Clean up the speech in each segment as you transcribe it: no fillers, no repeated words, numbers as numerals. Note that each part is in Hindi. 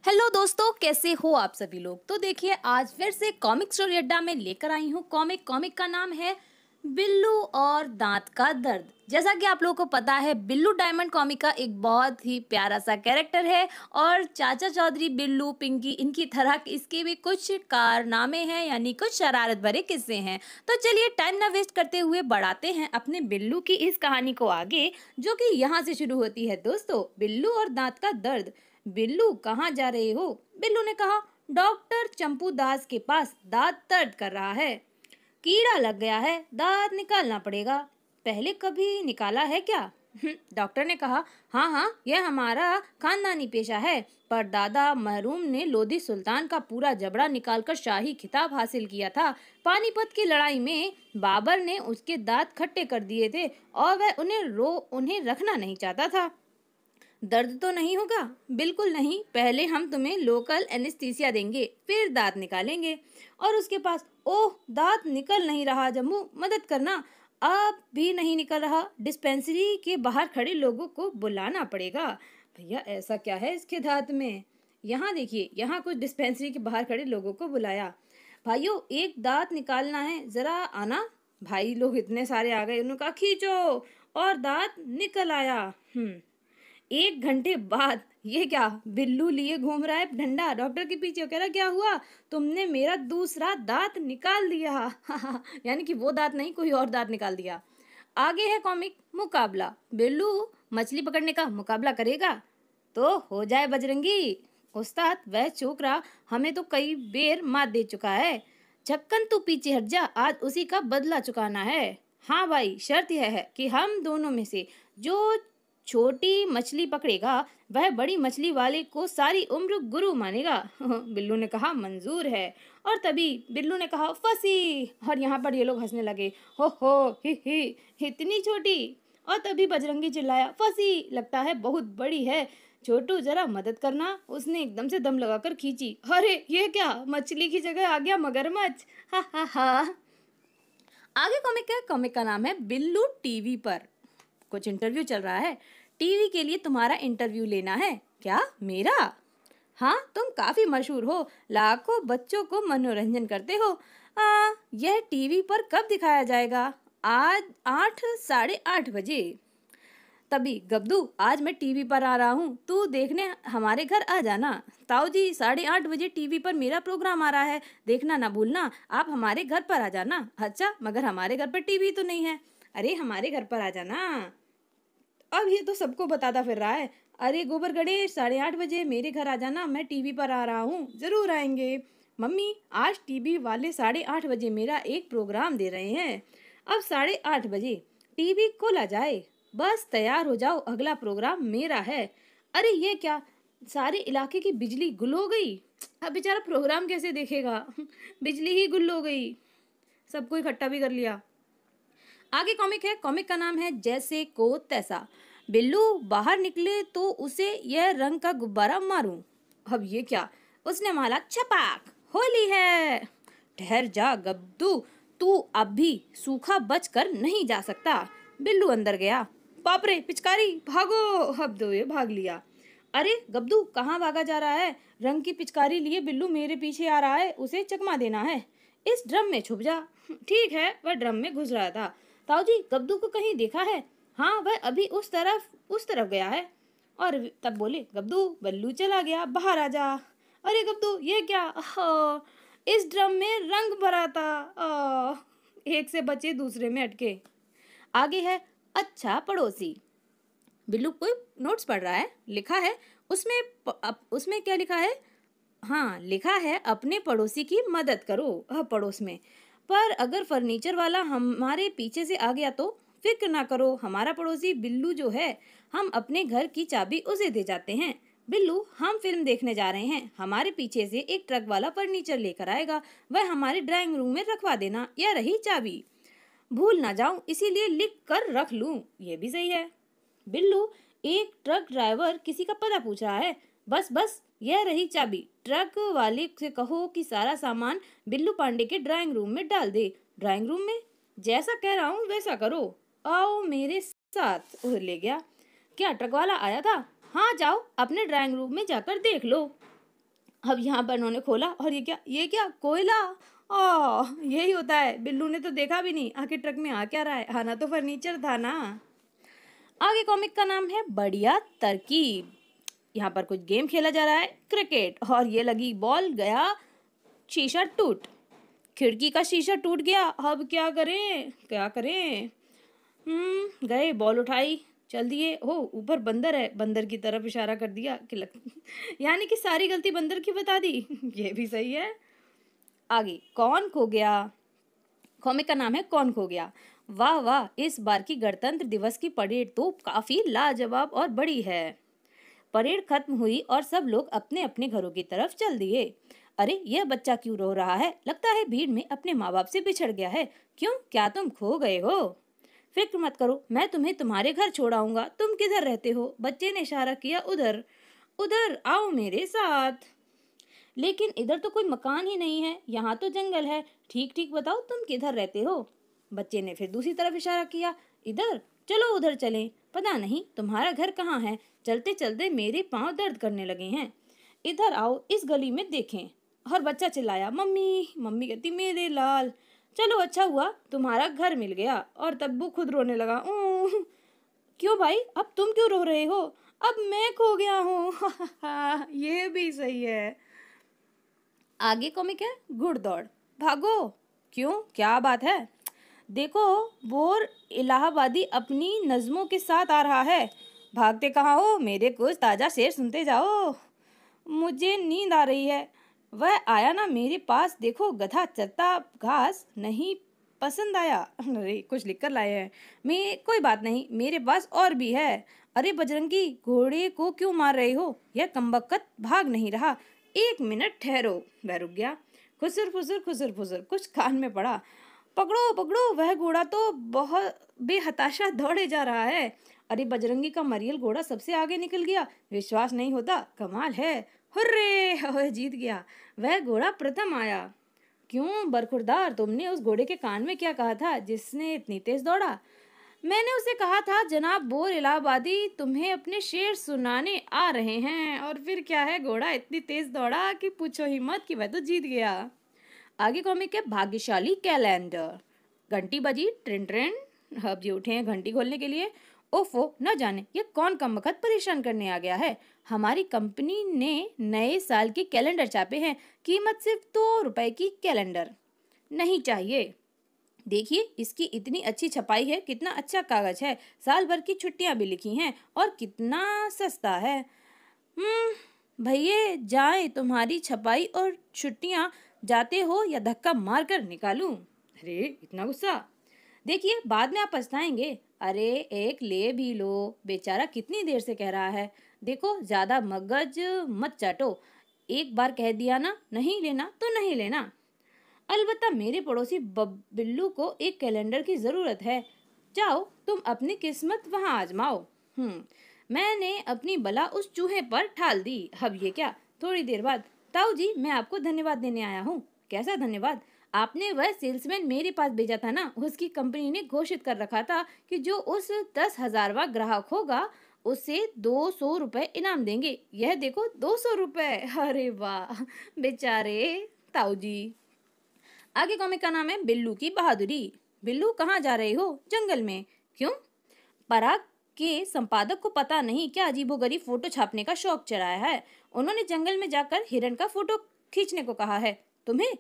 हेलो दोस्तों, कैसे हो आप सभी लोग। तो देखिए, आज फिर से कॉमिक स्टोरी अड्डा में लेकर आई हूँ कॉमिक का नाम है बिल्लू और दांत का दर्द। जैसा कि आप लोगों को पता है, बिल्लू डायमंड कॉमिक का एक बहुत ही प्यारा सा कैरेक्टर है और चाचा चौधरी, बिल्लू, पिंकी, इनकी तरह इसके भी कुछ कारनामे हैं, यानी कुछ शरारत भरे किस्से हैं। तो चलिए टाइम ना वेस्ट करते हुए बढ़ाते हैं अपने बिल्लू की इस कहानी को आगे, जो कि यहाँ से शुरू होती है। दोस्तों, बिल्लू और दांत का दर्द। बिल्लू, कहाँ जा रहे हो? बिल्लू ने कहा, डॉक्टर चंपू दास के पास। दांत दर्द कर रहा है, कीड़ा लग गया है, दांत निकालना पड़ेगा। पहले कभी निकाला है क्या? डॉक्टर ने कहा, हाँ हाँ, यह हमारा खानदानी पेशा है। पर दादा महरूम ने लोधी सुल्तान का पूरा जबड़ा निकालकर शाही खिताब हासिल किया था। पानीपत की लड़ाई में बाबर ने उसके दांत खट्टे कर दिए थे और वह उन्हें रखना नहीं चाहता था। दर्द तो नहीं होगा? बिल्कुल नहीं। पहले हम तुम्हें लोकल एनेस्थीसिया देंगे, फिर दांत निकालेंगे। और उसके पास, ओह, दांत निकल नहीं रहा जम्मू, मदद करना। अब भी नहीं निकल रहा। डिस्पेंसरी के बाहर खड़े लोगों को बुलाना पड़ेगा। भैया, ऐसा क्या है इसके दांत में? यहाँ देखिए, यहाँ कुछ डिस्पेंसरी के बाहर खड़े लोगों को बुलाया। भाइयों, एक दांत निकालना है, जरा आना। भाई लोग इतने सारे आ गए, उन्होंने कहा, खींचो, और दांत निकल आया। 1 घंटे बाद, ये क्या, बिल्लू लिए घूम रहा है डंडा डॉक्टर के पीछे। कह रहा, क्या हुआ? तुमने मेरा दूसरा दांत निकाल दिया। यानी कि वो दांत नहीं, कोई और दांत निकाल दिया। आगे है कॉमिक मुकाबला। बिल्लू मछली पकड़ने का मुकाबला करेगा तो हो जाए बजरंगी। उस्ताद, वह छोकरा हमें तो कई बेर मात दे चुका है। छक्कन, तू पीछे हट जा, आज उसी का बदला चुकाना है। हाँ भाई, शर्त यह है कि हम दोनों में से जो छोटी मछली पकड़ेगा वह बड़ी मछली वाले को सारी उम्र गुरु मानेगा। बिल्लू ने कहा, मंजूर है। और तभी बिल्लू ने कहा, फंसी। और यहाँ पर ये लोग हंसने लगे, हो ही, इतनी छोटी। और तभी बजरंगी चिल्लाया, फंसी, लगता है बहुत बड़ी है। छोटू, जरा मदद करना। उसने एकदम से दम लगाकर खींची। अरे ये क्या, मछली की जगह आ गया मगरमच्छ। हा हा हा। आगे कॉमिक का नाम है बिल्लू टीवी पर। कुछ इंटरव्यू चल रहा है। टीवी के लिए तुम्हारा इंटरव्यू लेना है क्या? मेरा? हाँ, तुम काफी मशहूर हो, लाखों बच्चों को मनोरंजन करते हो। यह टीवी पर कब दिखाया जाएगा? आज 8, 8:30 बजे। तभी, गब्दू, आज मैं टीवी पर आ रहा हूँ, तू देखने हमारे घर आ जाना। ताऊ जी, 8:30 बजे टीवी पर मेरा प्रोग्राम आ रहा है, देखना ना भूलना। आप हमारे घर पर आ जाना। अच्छा, मगर हमारे घर पर टीवी तो नहीं है। अरे, हमारे घर पर आ जाना। अब ये तो सबको बताता फिर रहा है। अरे गोबर गणेश, 8:30 बजे मेरे घर आ जाना, मैं टीवी पर आ रहा हूँ। जरूर आएंगे। मम्मी, आज टीवी वाले 8:30 बजे मेरा एक प्रोग्राम दे रहे हैं। अब 8:30 बजे टीवी खोला जाए। बस तैयार हो जाओ, अगला प्रोग्राम मेरा है। अरे ये क्या, सारे इलाके की बिजली गुल हो गई। अब बेचारा प्रोग्राम कैसे देखेगा? बिजली ही गुल हो गई। सबको इकट्ठा भी कर लिया। आगे कॉमिक का नाम है जैसे को तैसा। बिल्लू बाहर निकले तो उसे यह रंग का गुब्बारा मारूं। अब ये क्या, उसने मारा, छपाक, होली है। ठहर जा गब्दू, तू अब भी सूखा बच कर नहीं जा सकता। बिल्लू अंदर गया। बाप रे, पिचकारी, भागो। अब दो ये भाग लिया। अरे गब्दू, कहाँ भागा जा रहा है? रंग की पिचकारी लिए बिल्लू मेरे पीछे आ रहा है, उसे चकमा देना है। इस ड्रम में छुप जा। ठीक है, वह ड्रम में घुस रहा था। ताऊ जी, गब्दू को कहीं देखा है? हाँ, वह अभी उस तरफ गया है। और तब बोले, गब्दू, बल्लू चला गया, बाहर आ जा। अरे गब्दू, ये क्या? इस ड्रम में रंग भरा था। एक से बचे, दूसरे में अटके। आगे है अच्छा पड़ोसी। बिल्लू कोई नोट्स पढ़ रहा है। लिखा है उसमें क्या लिखा है? हाँ, लिखा है, अपने पड़ोसी की मदद करो। पड़ोस में। पर अगर फर्नीचर वाला हमारे पीछे से आ गया तो? फिक्र ना करो, हमारा पड़ोसी बिल्लू जो है, हम अपने घर की चाबी उसे दे जाते हैं। बिल्लू, हम फिल्म देखने जा रहे हैं, हमारे पीछे से एक ट्रक वाला फर्नीचर लेकर आएगा, वह हमारे ड्राइंग रूम में रखवा देना। यह रही चाबी, भूल ना जाऊं, इसीलिए लिख कर रख लूं। ये भी सही है। बिल्लू, एक ट्रक ड्राइवर किसी का पता पूछ रहा है। बस, यह रही चाबी, ट्रक वाले से कहो कि सारा सामान बिल्लू पांडे के ड्राइंग रूम में डाल दे। ड्राइंग रूम में? जैसा कह रहा हूँ वैसा करो, आओ मेरे साथ। ले गया। क्या ट्रक वाला आया था? हाँ, जाओ अपने ड्राइंग रूम में जाकर देख लो। अब यहाँ पर उन्होंने खोला और ये क्या कोयला। यही होता है, बिल्लू ने तो देखा भी नहीं आखिर ट्रक में आ क्या रहा है, आना तो फर्नीचर था ना। आगे कॉमिक का नाम है बढ़िया तरकीब। यहाँ पर कुछ गेम खेला जा रहा है, क्रिकेट, और ये लगी बॉल, गया शीशा टूट, खिड़की का शीशा टूट गया। अब क्या करें क्या करें। गए बॉल उठाई, चल दिए। हो ऊपर बंदर है, बंदर की तरफ इशारा कर दिया कि यानी कि सारी गलती बंदर की बता दी। ये भी सही है। आगे कौन खो गया। कॉमिक का नाम है कौन खो गया। वाह वाह, इस बार की गणतंत्र दिवस की परेड तो काफी लाजवाब और बड़ी है। परेड खत्म हुई और सब लोग अपने अपने घरों की तरफ चल दिए। अरे यह बच्चा क्यों रो रहा है, लगता है भीड़ में अपने माँ बाप से बिछड़ गया है। क्यों, क्या तुम खो गए हो। फिक्र मत करो, मैं तुम्हें तुम्हारे घर छोड़ाऊंगा। तुम किधर रहते हो। बच्चे ने इशारा किया उधर। उधर आओ मेरे साथ। लेकिन इधर तो कोई मकान ही नहीं है, यहाँ तो जंगल है। ठीक ठीक बताओ तुम किधर रहते हो। बच्चे ने फिर दूसरी तरफ इशारा किया, इधर चलो उधर चलें। पता नहीं तुम्हारा घर कहाँ है, चलते चलते मेरे पाँव दर्द करने लगे हैं। इधर आओ, इस गली में देखें। और बच्चा चिल्लाया, मम्मी। मम्मी कहती, मेरे लाल। चलो अच्छा हुआ तुम्हारा घर मिल गया। और तब्बू खुद रोने लगा। क्यों भाई, अब तुम क्यों रो रहे हो। अब मैं खो गया हूँ। ये भी सही है। आगे कॉमिक है घुड़दौड़। भागो। क्यों, क्या बात है। देखो बोर इलाहाबादी अपनी नज़मों के साथ आ रहा है। भागते कहाँ हो, मेरे कुछ ताज़ा शेर सुनते जाओ। मुझे नींद आ रही है। वह आया ना मेरे पास, देखो गधा चरता घास नहीं पसंद आया। अरे कुछ लिख कर लाए हैं। मैं कोई बात नहीं, मेरे पास और भी है। अरे बजरंगी, घोड़े को क्यों मार रहे हो, यह कमबख्त भाग नहीं रहा। एक मिनट ठहरो। वह रुक गया। खुसर फुसर कुछ कान में पड़ा। पकड़ो पकड़ो, वह घोड़ा तो बहुत बेहताशा दौड़े जा रहा है। अरे बजरंगी का मरियल घोड़ा सबसे आगे निकल गया। विश्वास नहीं होता, कमाल है। हुर्रे, वह जीत गया। वह घोड़ा प्रथम आया। क्यों बरखुरदार, तुमने उस घोड़े के कान में क्या कहा था जिसने इतनी तेज दौड़ा। मैंने उसे कहा था, जनाब बोर इलाहाबादी तुम्हें अपने शेर सुनाने आ रहे हैं। और फिर क्या है, घोड़ा इतनी तेज दौड़ा कि पूछो ही मत, कि वह तो जीत गया। आगे कॉमिक है भाग्यशाली कैलेंडर। घंटी बजी, ट्रिन ट्रिन। अब जी उठे हैं घंटी खोलने के लिए। ओफो, न जाने ये कौन कमबख्त परेशान करने आ गया है। हमारी कंपनी ने नए साल के कैलेंडर छापे हैं, कीमत सिर्फ 2 रुपए की। कैलेंडर नहीं चाहिए। देखिए इसकी इतनी अच्छी छपाई है, कितना अच्छा कागज है, साल भर की छुट्टियां भी लिखी हैं, और कितना सस्ता है। भैया जाए तुम्हारी छपाई और छुट्टियां, जाते हो या धक्का मार कर निकालूं। अरे इतना गुस्सा, देखिए बाद में आप पछताएंगे। अरे एक ले भी लो, बेचारा कितनी देर से कह रहा है। देखो ज्यादा मगज मत चाटो, एक बार कह दिया ना, नहीं लेना तो नहीं लेना। अलबत्ता मेरे पड़ोसी बिल्लू को एक कैलेंडर की जरूरत है। जाओ तुम अपनी किस्मत वहां आजमाओ। मैंने अपनी बला उस चूहे पर ठाल दी। अब ये क्या। थोड़ी देर बाद, ताऊ जी मैं आपको धन्यवाद देने आया हूँ। कैसा धन्यवाद। आपने वह सेल्समैन मेरे पास भेजा था ना, उसकी कंपनी ने घोषित कर रखा था कि जो उस 10,000वां ग्राहक होगा उसे 200 रुपए इनाम देंगे। यह देखो 200 रुपए। अरे वाह बेचारे ताऊ जी। आगे कॉमिक का नाम है बिल्लू की बहादुरी। बिल्लू कहाँ जा रहे हो, जंगल में। क्यों, पराग के संपादक को पता नहीं क्या अजीबोगरीब फोटो छापने का शौक चढ़ाया है। उन्होंने जंगल में जाकर हिरण का फोटो खींचने को कहा है। तुम्हें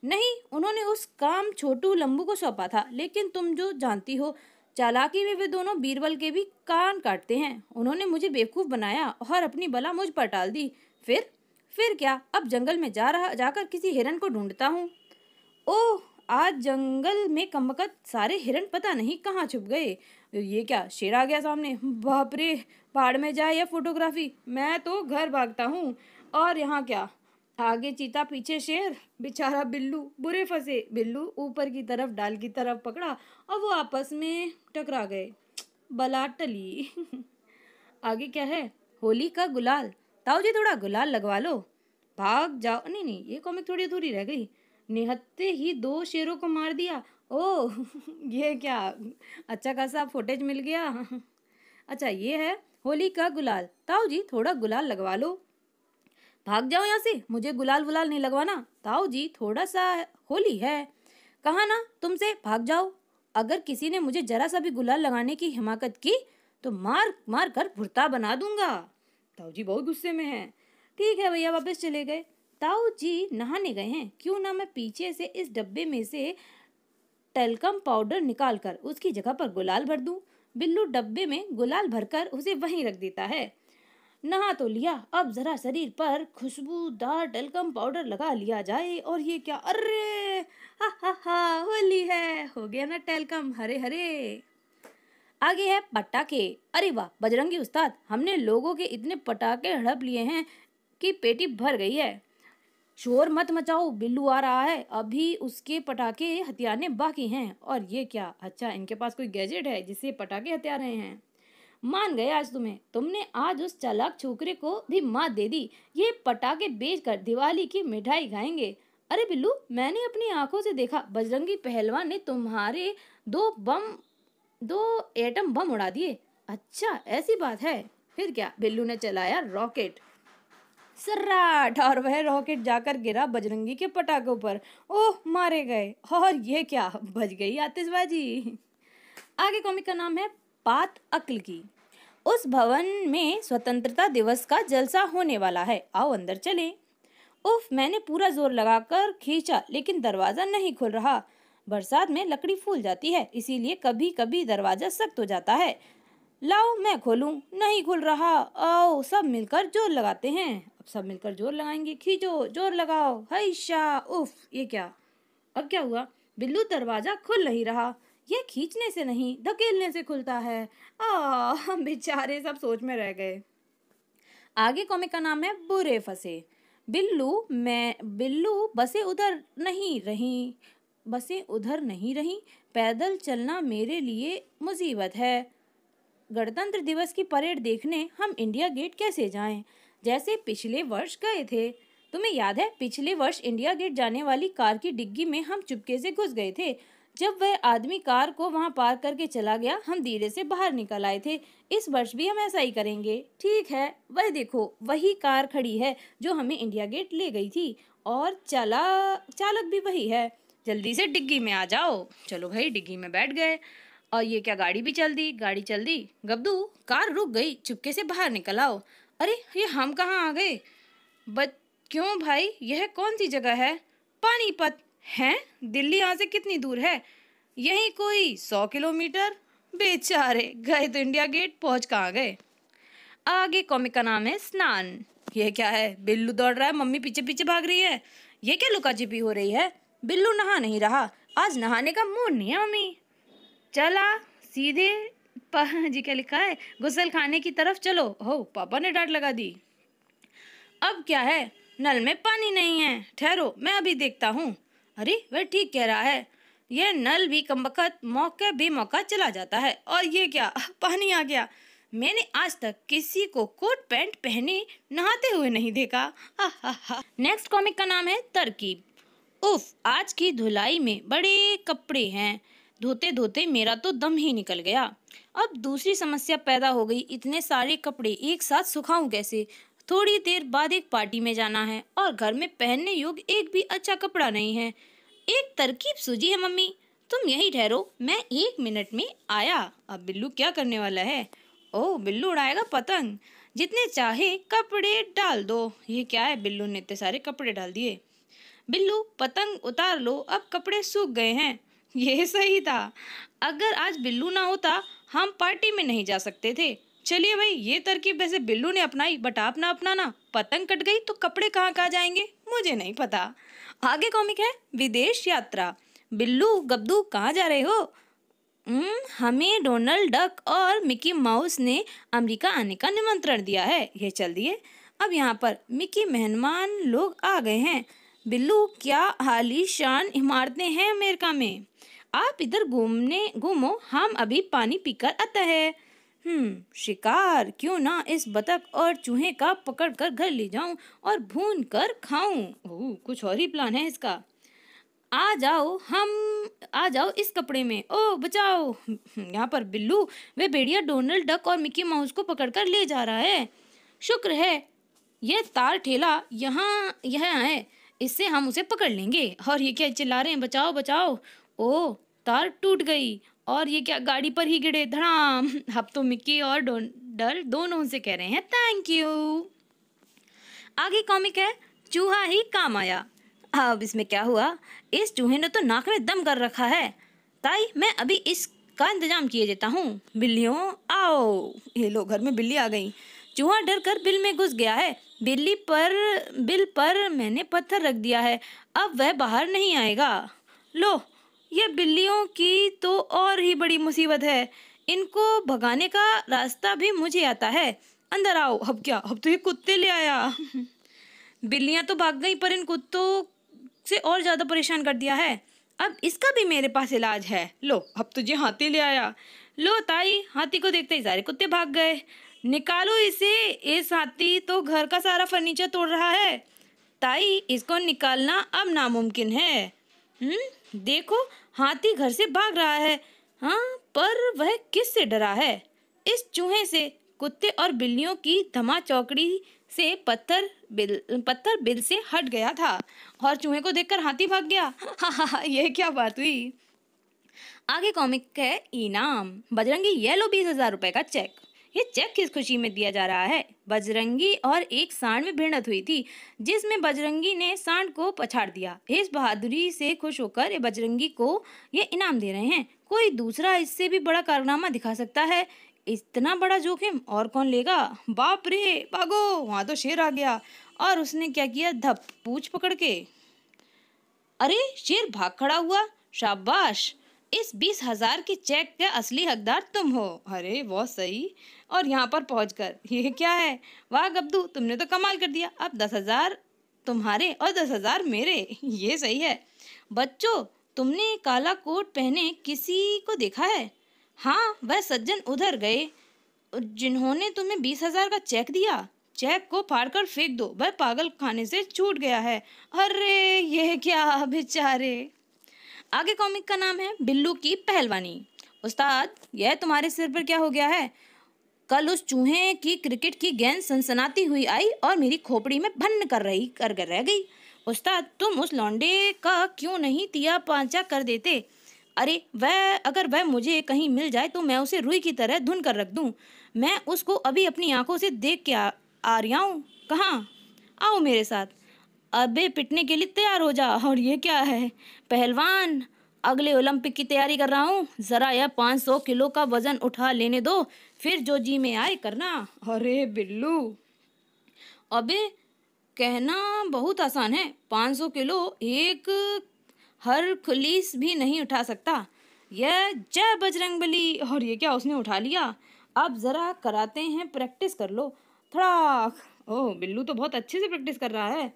नहीं, उन्होंने उस काम छोटू लंबू को सौंपा था। लेकिन तुम जो जानती हो, चालाकी में वे दोनों बीरबल के भी कान काटते हैं। उन्होंने मुझे बेवकूफ बनाया और अपनी बला मुझ पर टाल दी। फिर क्या, अब जंगल में जाकर किसी हिरण को ढूंढता हूँ। ओह, आज जंगल में कमबख्त सारे हिरण पता नहीं कहाँ छुप गए। ये क्या, शेर आ गया सामने। बाप रे, पहाड़ में जाए या फोटोग्राफी, मैं तो घर भागता हूँ। और यहाँ क्या, आगे चीता पीछे शेर। बेचारा बिल्लू, बुरे फंसे। बिल्लू ऊपर की तरफ डाल की तरफ पकड़ा और वो आपस में टकरा गए। बला टली। आगे क्या है, होली का गुलाल। ताऊ जी थोड़ा गुलाल लगवा लो। भाग जाओ। नहीं, ये कॉमिक थोड़ी अधूरी रह गई। निहत्ते ही 2 शेरों को मार दिया। ओह ये क्या, अच्छा खासा फुटेज मिल गया। अच्छा ये है होली का गुलाल। ताऊ जी थोड़ा गुलाल लगवा लो। भाग जाओ यहाँ से, मुझे गुलाल वुलाल नहीं लगवाना। ताऊ जी थोड़ा सा होली है, कहा ना तुमसे भाग जाओ। अगर किसी ने मुझे जरा सा भी गुलाल लगाने की हिमाकत की तो मार मार कर भुर्ता बना दूंगा। ताऊ जी बहुत गुस्से में हैं। ठीक है भैया, वापस चले गए। ताऊ जी नहाने गए हैं, क्यों ना मैं पीछे से इस डब्बे में से टैल्कम पाउडर निकालकर उसकी जगह पर गुलाल भर दूं। बिल्लू डब्बे में गुलाल भरकर उसे वहीं रख देता है। नहा तो लिया, अब जरा शरीर पर खुशबूदार टैल्कम पाउडर लगा लिया जाए। और ये क्या, अरे हा हा हा, होली है, हो गया ना टैल्कम हरे हरे। आगे है पटाखे। अरे वाह बजरंगी उस्ताद, हमने लोगों के इतने पटाखे हड़प लिए हैं कि पेटी भर गई है। शोर मत मचाओ, बिल्लू आ रहा है, अभी उसके पटाखे हथियारने बाकी हैं। और ये क्या, अच्छा इनके पास कोई गैजेट है जिससे पटाखे हथिया रहे हैं। मान गए आज तुम्हें, तुमने आज उस चालाक छोकरे को भी मात दे दी। ये पटाखे बेचकर दिवाली की मिठाई खाएंगे। अरे बिल्लू, मैंने अपनी आंखों से देखा, बजरंगी पहलवान ने तुम्हारे दो एटम बम उड़ा दिए। अच्छा ऐसी बात है, फिर क्या। बिल्लू ने चलाया रॉकेट, सर्राट, और वह रॉकेट जाकर गिरा बजरंगी के पटाखों पर। ओह मारे गए। और ये क्या, बज गई आतिशबाजी। आगे कॉमिक का नाम है बात अक्ल की। उस भवन में स्वतंत्रता दिवस का जलसा होने वाला है, आओ अंदर चलें। उफ, मैंने पूरा जोर लगाकर खींचा लेकिन दरवाजा नहीं खुल रहा। बरसात में लकड़ी फूल जाती है, इसीलिए कभी कभी दरवाजा सख्त हो जाता है। लाओ मैं खोलूं, नहीं खुल रहा। आओ सब मिलकर जोर लगाते हैं। अब सब मिलकर जोर लगाएंगे, खींचो, जोर लगाओ, हैशा। उफ, ये क्या, अब क्या हुआ। बिल्लू, दरवाजा खुल नहीं रहा। ये खींचने से नहीं, धकेलने से खुलता है। बेचारे सब सोच में रह गए। आगे कॉमिक का नाम है बुरे फंसे। बिल्लू बसें उधर नहीं रही, पैदल चलना मेरे लिए मुसीबत है। गणतंत्र दिवस की परेड देखने हम इंडिया गेट कैसे जाएं, जैसे पिछले वर्ष गए थे। तुम्हें याद है, पिछले वर्ष इंडिया गेट जाने वाली कार की डिग्गी में हम चुपके से घुस गए थे। जब वह आदमी कार को वहां पार करके चला गया, हम धीरे से बाहर निकल आए थे। इस वर्ष भी हम ऐसा ही करेंगे। ठीक है, वह देखो, वही कार खड़ी है जो हमें इंडिया गेट ले गई थी, और चालक भी वही है। जल्दी से डिग्गी में आ जाओ। चलो भाई, डिग्गी में बैठ गए। और ये क्या, गाड़ी भी चल दी, गाड़ी चल दी। गब्दू, कार रुक गई, चुपके से बाहर निकल आओ। अरे ये हम कहाँ आ गए। क्यों भाई, यह कौन सी जगह है। पानीपत है। दिल्ली यहाँ से कितनी दूर है। यही कोई 100 किलोमीटर। बेचारे, गए तो इंडिया गेट, पहुंच कहाँ गए। आगे कॉमिक का नाम है स्नान। ये क्या है, बिल्लू दौड़ रहा है, मम्मी पीछे पीछे भाग रही है। ये क्या लुका छिपी हो रही है। बिल्लू नहा नहीं रहा, आज नहाने का मूड नहीं है मम्मी। चला सीधे जी क्या लिखा है, गुसल खाने की तरफ चलो। हो, पापा ने डांट लगा दी। अब क्या है, नल में पानी नहीं है, ठहरो मैं अभी देखता हूँ। अरे वह ठीक कह रहा है, यह नल भी कमबख्त मौके बेमौका चला जाता है। और ये क्या, पानी आ गया। मैंने आज तक किसी को कोट पैंट पहने नहाते हुए नहीं देखा। नेक्स्ट कॉमिक का नाम है तरकीब। उफ, आज की धुलाई में बड़े कपड़े हैं, धोते धोते मेरा तो दम ही निकल गया। अब दूसरी समस्या पैदा हो गई, इतने सारे कपड़े एक साथ सुखाऊं कैसे। थोड़ी देर बाद एक पार्टी में जाना है और घर में पहनने योग्य एक भी अच्छा कपड़ा नहीं है। एक तरकीब सूझी है मम्मी, तुम यहीं ठहरो, मैं 1 मिनट में आया। अब बिल्लू क्या करने वाला है। ओह, बिल्लू उड़ाएगा पतंग। जितने चाहे कपड़े डाल दो। ये क्या है, बिल्लू ने इतने सारे कपड़े डाल दिए। बिल्लू, पतंग उतार लो, अब कपड़े सूख गए हैं। ये सही था, अगर आज बिल्लू ना होता हम पार्टी में नहीं जा सकते थे। चलिए भाई, ये तरकीब वैसे बिल्लू ने अपनाई, बट आप ना अपनाना। पतंग कट गई तो कपड़े कहाँ जाएंगे, मुझे नहीं पता। आगे कॉमिक है विदेश यात्रा। बिल्लू, गब्दू कहाँ जा रहे हो। हमें डोनाल्ड डक और मिकी माउस ने अमेरिका आने का निमंत्रण दिया है, ये चल दिए। अब यहाँ पर मिकी मेहमान लोग आ गए हैं। बिल्लू, क्या आलीशान इमारतें हैं अमेरिका में। आप इधर घूमो, हम अभी पानी पीकर आते हैं। शिकार, क्यों ना इस बतख और चूहे का पकड़ कर घर ले जाऊं और भून कर खाऊं। कुछ और ही प्लान है इसका। आ जाओ इस कपड़े में। ओ बचाओ। यहाँ पर बिल्लू वे भेड़िया डोनाल्ड डक और मिकी माउस को पकड़कर ले जा रहा है। शुक्र है ये तार ठेला यहाँ है, इससे हम उसे पकड़ लेंगे। और ये क्या चिल्ला रहे हैं, बचाओ बचाओ। ओ, तार टूट गई और ये क्या गाड़ी पर ही गिरे धड़ाम। अब तो मिक्की और डोनाल्ड दोनों से कह रहे हैं थैंक यू। आगे कॉमिक है चूहा ही काम आया। अब इसमें क्या हुआ, इस चूहे ने तो नाक में दम कर रखा है। ताई मैं अभी इसका इंतजाम किए देता हूँ। बिल्लियों आओ। ये लो, घर में बिल्ली आ गई। चूहा डर कर बिल में घुस गया है। बिल पर मैंने पत्थर रख दिया है, अब वह बाहर नहीं आएगा। लो, ये बिल्लियों की तो और ही बड़ी मुसीबत है। इनको भगाने का रास्ता भी मुझे आता है। अंदर आओ। अब क्या, अब तो ये कुत्ते ले आया। बिल्लियां तो भाग गई पर इन कुत्तों से और ज्यादा परेशान कर दिया है। अब इसका भी मेरे पास इलाज है। लो, अब तुझे हाथी ले आया। लो ताई, हाथी को देखते ही सारे कुत्ते भाग गए। निकालो इसे, इस हाथी तो घर का सारा फर्नीचर तोड़ रहा है। ताई, इसको निकालना अब नामुमकिन है। देखो, हाथी घर से भाग रहा है। हाँ, पर वह किससे डरा है? इस चूहे से। कुत्ते और बिल्लियों की धमाचौकड़ी से पत्थर बिल से हट गया था और चूहे को देखकर हाथी भाग गया। यह क्या बात हुई। आगे कॉमिक है इनाम। बजरंगी ये लो 20,000 रुपए का चेक। ये चेक किस खुशी में दिया जा रहा है? बजरंगी और एक सांड में भिड़ंत हुई थी, जिसमें बजरंगी ने सांड को पछाड़ दिया। इस बहादुरी से खुश होकर ये बजरंगी को ये इनाम दे रहे हैं। कोई दूसरा इससे भी बड़ा कारनामा दिखा सकता है। इतना बड़ा जोखिम और कौन लेगा? बाप रे, भागो, वहां तो शेर आ गया। और उसने क्या किया, धप पूंछ पकड़ के। अरे, शेर भाग खड़ा हुआ। शाबाश, इस 20,000 के चेक के असली हकदार तुम हो। अरे बहुत सही। और यहाँ पर पहुंचकर ये क्या है? वाह गब्दू, तुमने तो कमाल कर दिया। अब 10,000 तुम्हारे और 10,000 मेरे। ये सही है। बच्चों, तुमने काला कोट पहने किसी को देखा है? हाँ, वह सज्जन उधर गए जिन्होंने तुम्हें 20,000 का चेक दिया। चेक को फाड़कर फेंक दो, वह पागल खाने से छूट गया है। अरे ये क्या, बेचारे। आगे कॉमिक का नाम है बिल्लू की पहलवानी। उस्ताद, यह तुम्हारे सिर पर क्या हो गया है? कल उस चूहे की क्रिकेट की गेंद सनसनाती हुई आई और मेरी खोपड़ी में भन्न कर रह गई। उस्ताद, तुम उस लौंडे का क्यों नहीं तिया पांचा कर देते? अरे अगर वह मुझे कहीं मिल जाए तो मैं उसे रुई की तरह धुन कर रख दूं। मैं उसको अभी अपनी आंखों से देख के आ रहा हूँ। कहाँ? आओ मेरे साथ। अबे, पिटने के लिए तैयार हो जा। और ये क्या है? पहलवान, अगले ओलंपिक की तैयारी कर रहा हूँ। जरा यह 500 किलो का वजन उठा लेने दो, फिर जो जी में आए करना। अरे बिल्लू, अबे कहना बहुत आसान है। 500 किलो एक हरकुलिस भी नहीं उठा सकता। यह जय बजरंगबली। और ये क्या, उसने उठा लिया। अब जरा कराते हैं, प्रैक्टिस कर लो। थड़ाक। ओह, बिल्लू तो बहुत अच्छे से प्रैक्टिस कर रहा है।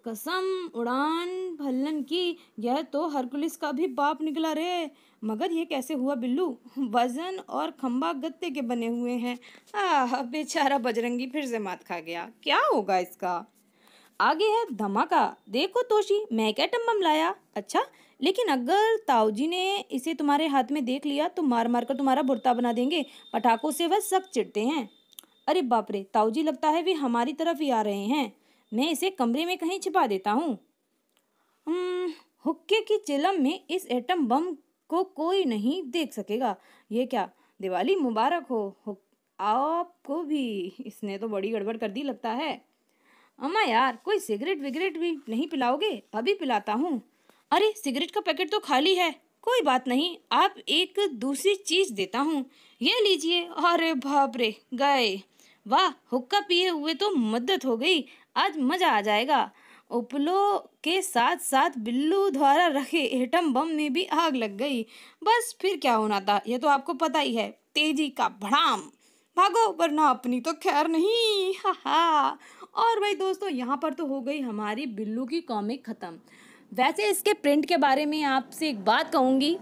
कसम उड़ान भल्लन की, यह तो हरकुलिस का भी बाप निकला रे। मगर ये कैसे हुआ बिल्लू? वजन और खंबा गत्ते के बने हुए हैं। बेचारा बजरंगी फिर से मात खा गया। क्या होगा इसका? आगे है धमाका। देखो तोशी, मैं एक एटम बम लाया। अच्छा, लेकिन अगर ताऊजी ने इसे तुम्हारे हाथ में देख लिया तो मार मार कर तुम्हारा भुर्ता बना देंगे। पटाखों से वह सख्त चिढ़ते हैं। अरे बाप रे, ताऊजी लगता है वे हमारी तरफ ही आ रहे हैं। मैं इसे कमरे में कहीं छिपा देता हूँ। हुक्के की चिलम में इस एटम बम को कोई नहीं देख सकेगा। ये क्या, दिवाली मुबारक हो आपको भी। इसने तो बड़ी गड़बड़ कर दी लगता है। अम्मा यार, कोई सिगरेट विगरेट भी नहीं पिलाओगे? अभी पिलाता हूँ। अरे, सिगरेट का पैकेट तो खाली है। कोई बात नहीं, आप एक दूसरी चीज देता हूँ, ये लीजिए। अरे बाप रे, गए। वाह, हुक्का पिए हुए तो मद्दत हो गई। आज मजा आ जाएगा। उपलो के साथ साथ बिल्लू द्वारा रखे एटम बम में भी आग लग गई। बस फिर क्या होना था, यह तो आपको पता ही है। तेजी का भड़ाम। भागो, वरना अपनी तो खैर नहीं। हा। और भाई दोस्तों, यहाँ पर तो हो गई हमारी बिल्लू की कॉमिक खत्म। वैसे इसके प्रिंट के बारे में आपसे एक बात कहूँगी।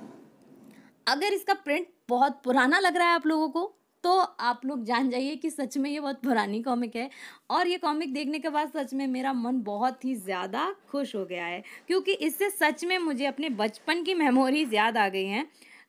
अगर इसका प्रिंट बहुत पुराना लग रहा है आप लोगों को, तो आप लोग जान जाइए कि सच में ये बहुत पुरानी कॉमिक है। और ये कॉमिक देखने के बाद सच में मेरा मन बहुत ही ज़्यादा खुश हो गया है, क्योंकि इससे सच में मुझे अपने बचपन की मेमोरीज याद आ गई हैं।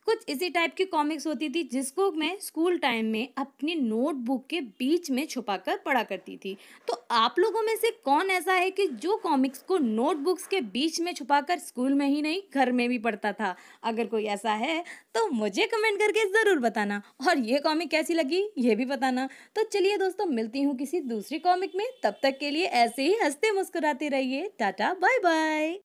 कुछ इसी टाइप की कॉमिक्स होती थी जिसको मैं स्कूल टाइम में अपनी नोटबुक के बीच में छुपाकर पढ़ा करती थी। तो आप लोगों में से कौन ऐसा है कि जो कॉमिक्स को नोटबुक्स के बीच में छुपाकर स्कूल में ही नहीं घर में भी पढ़ता था? अगर कोई ऐसा है तो मुझे कमेंट करके ज़रूर बताना, और ये कॉमिक कैसी लगी ये भी बताना। तो चलिए दोस्तों, मिलती हूँ किसी दूसरी कॉमिक में, तब तक के लिए ऐसे ही हंसते मुस्कुराते रहिए। Tata bye bye.